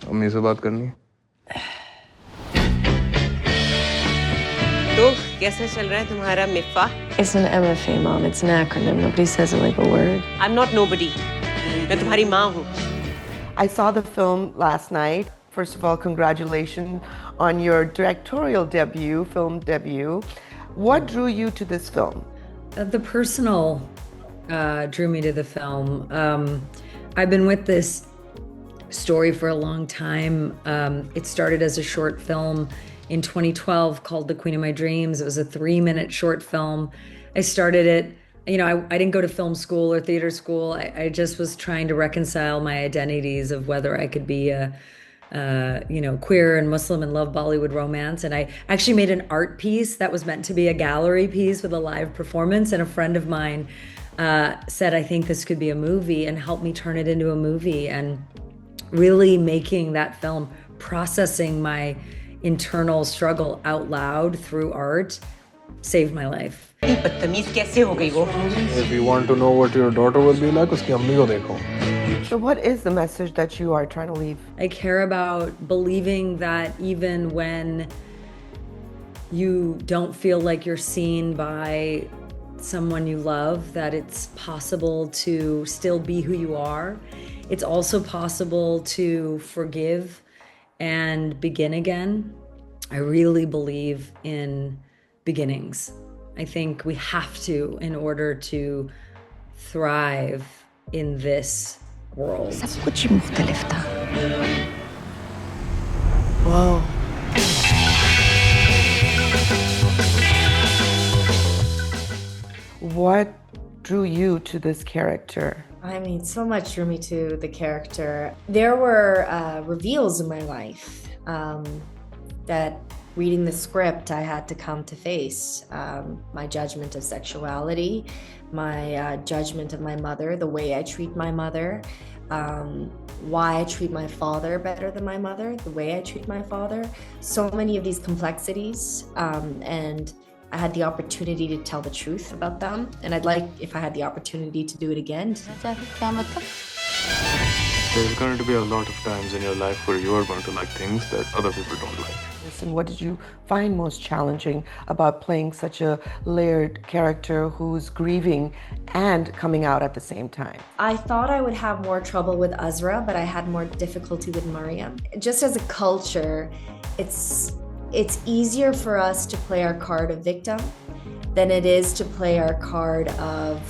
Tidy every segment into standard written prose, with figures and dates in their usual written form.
अम्मी से बात करनी है। तो कैसा चल रहा है तुम्हारा मिफ़ा? It's an MFA, Mom. It's an acronym. Nobody says it like a word. I'm not nobody. मैं तुम्हारी माँ हूँ. I saw the film last night. First of all, congratulations on your directorial debut, film debut. What drew you to this film? The personal drew me to the film. I've been with this story for a long time. It started as a short film in 2012 called The Queen of My Dreams. It was a 3-minute short film. I started it, I didn't go to film school or theater school. I just was trying to reconcile my identities of whether I could be a queer and Muslim and love Bollywood romance. And I actually made an art piece that was meant to be a gallery piece with a live performance. And a friend of mine said, I think this could be a movie, and helped me turn it into a movie. And really making that film, processing my internal struggle out loud through art, saved my life. बदतमीज कैसे हो गई वो? If you want to know what your daughter will be like, उसकी अम्मी को देखो. So what is the message that you are trying to leave? I care about believing that even when you don't feel like you're seen by someone you love, that it's possible to still be who you are. It's also possible to forgive and begin again. I really believe in beginnings. I think we have to in order to thrive in this world. सब कुछ ही मुख्तलिफ था. Whoa. What drew you to this character? I mean, so much drew me to the character. There were reveals in my life that reading the script, I had to come to face. My judgment of sexuality, my judgment of my mother, the way I treat my mother, why I treat my father better than my mother, the way I treat my father. So many of these complexities, and I had the opportunity to tell the truth about them, and I'd like, if I had the opportunity, to do it again. There's going to be a lot of times in your life where you are going to like things that other people don't like. And what did you find most challenging about playing such a layered character who's grieving and coming out at the same time? I thought I would have more trouble with Azra, but I had more difficulty with Mariam. Just as a culture, it's easier for us to play our card of victim than it is to play our card of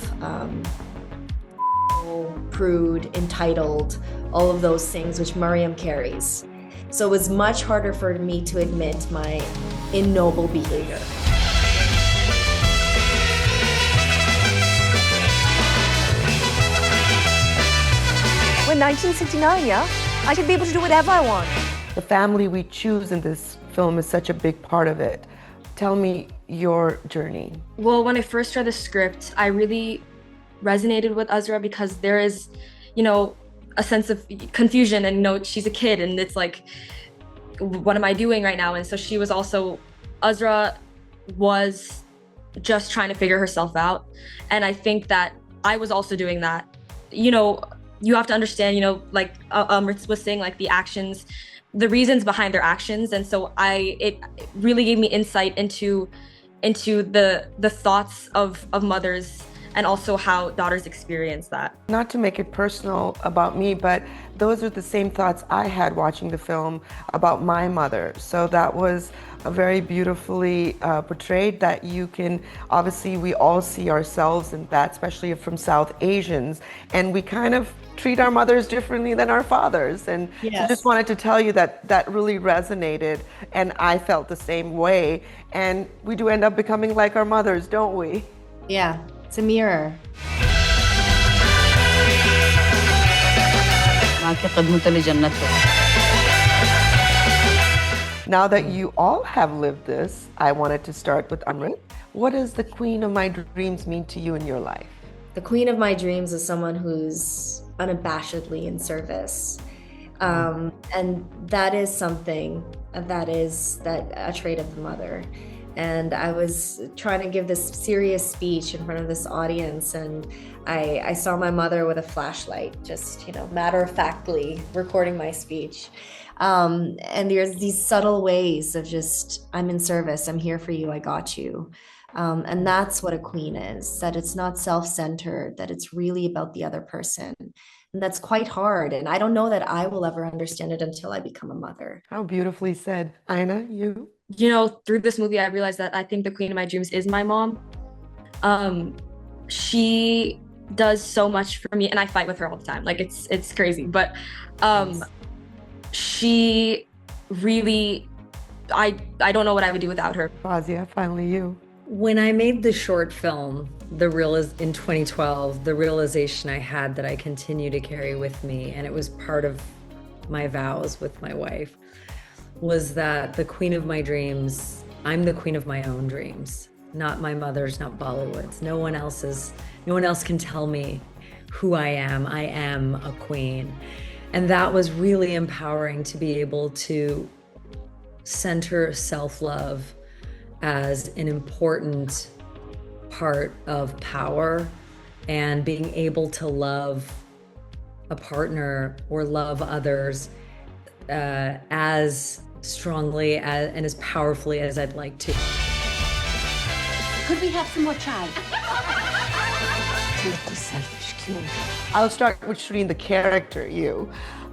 prude, entitled, all of those things which Mariam carries. So it was much harder for me to admit my ignoble behavior. We're 1969, yeah? I should be able to do whatever I want. The family we choose in this film is such a big part of it. Tell me your journey. Well, when I first read the script, I really resonated with Azra because there is, a sense of confusion, and she's a kid and it's like, what am I doing right now? And so she was also, Azra was just trying to figure herself out. And I think that I was also doing that. You have to understand, like Amrit was saying, like the actions, the reasons behind their actions. And so it really gave me insight into the thoughts of mothers, and also how daughters experience that. Not to make it personal about me, but those are the same thoughts I had watching the film about my mother. So that was very beautifully portrayed, that you can, obviously we all see ourselves in that, especially from South Asians, and we kind of treat our mothers differently than our fathers. And Yes. so just wanted to tell you that really resonated, and I felt the same way. And we do end up becoming like our mothers, don't we? Yeah, it's a mirror. Now that you all have lived this, I wanted to start with Amrit. What does the Queen of My Dreams mean to you in your life? The Queen of My Dreams is someone who's unabashedly in service. And that is something that a trait of the mother. And I was trying to give this serious speech in front of this audience, and I saw my mother with a flashlight, just, matter-of-factly recording my speech. And there's these subtle ways of just, I'm in service, I'm here for you, I got you. And that's what a queen is, that it's not self-centered, that it's really about the other person. And that's quite hard. And I don't know that I will ever understand it until I become a mother. How beautifully said. Aina, you? Through this movie, I realized that I think the queen of my dreams is my mom. She does so much for me, and I fight with her all the time. Like, it's crazy, but she really, I don't know what I would do without her. Fazia, finally you. When I made the short film, in 2012, the realization I had that I continue to carry with me, and it was part of my vows with my wife, was that the queen of my dreams, I'm the queen of my own dreams, not my mother's, not Bollywood's. No one else can tell me who I am. I am a queen. And that was really empowering, to be able to center self-love as an important part of power, and being able to love a partner or love others as strongly and as powerfully as I'd like to. Could we have some more chai? Selfish, cute. I'll start with Shireen, the character, you.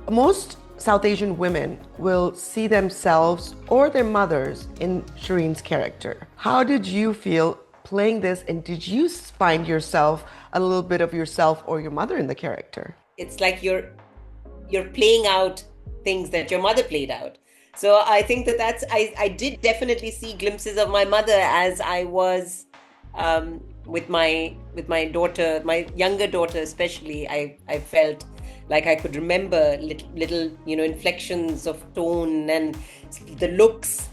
Most South Asian women will see themselves or their mothers in Shireen's character. How did you feel playing this, and did you find yourself, a little bit of yourself or your mother in the character? It's like you're playing out things that your mother played out. So I think that's I did definitely see glimpses of my mother as I was with my daughter, my younger daughter especially. I felt like I could remember little inflections of tone and the looks,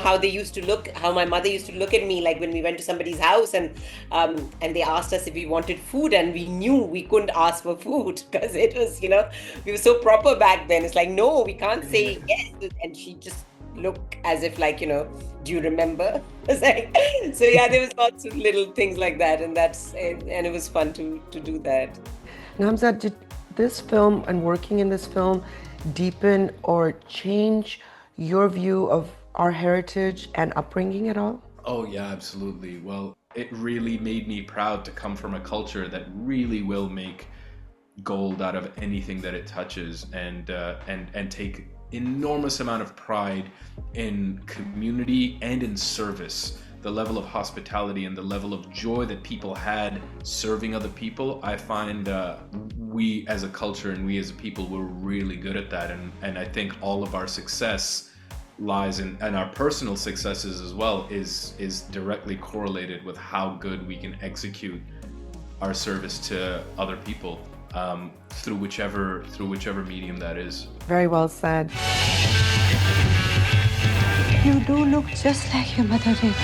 how they used to look, how my mother used to look at me, like when we went to somebody's house and they asked us if we wanted food, and we knew we couldn't ask for food because it was, we were so proper back then. It's like, no, we can't say yes. And she just looked as if like, do you remember? It's like, so yeah, there was lots of little things like that, and it was fun to do that. Namzat, did this film and working in this film deepen or change your view of our heritage and upbringing at all? Oh yeah, absolutely. Well, it really made me proud to come from a culture that really will make gold out of anything that it touches, and take enormous amount of pride in community and in service. The level of hospitality and the level of joy that people had serving other people, I find we as a culture and we as a people, we're really good at that. And I think all of our success lies in, and our personal successes as well, is directly correlated with how good we can execute our service to other people through whichever medium that is. Very well said. You do look just like your mother did.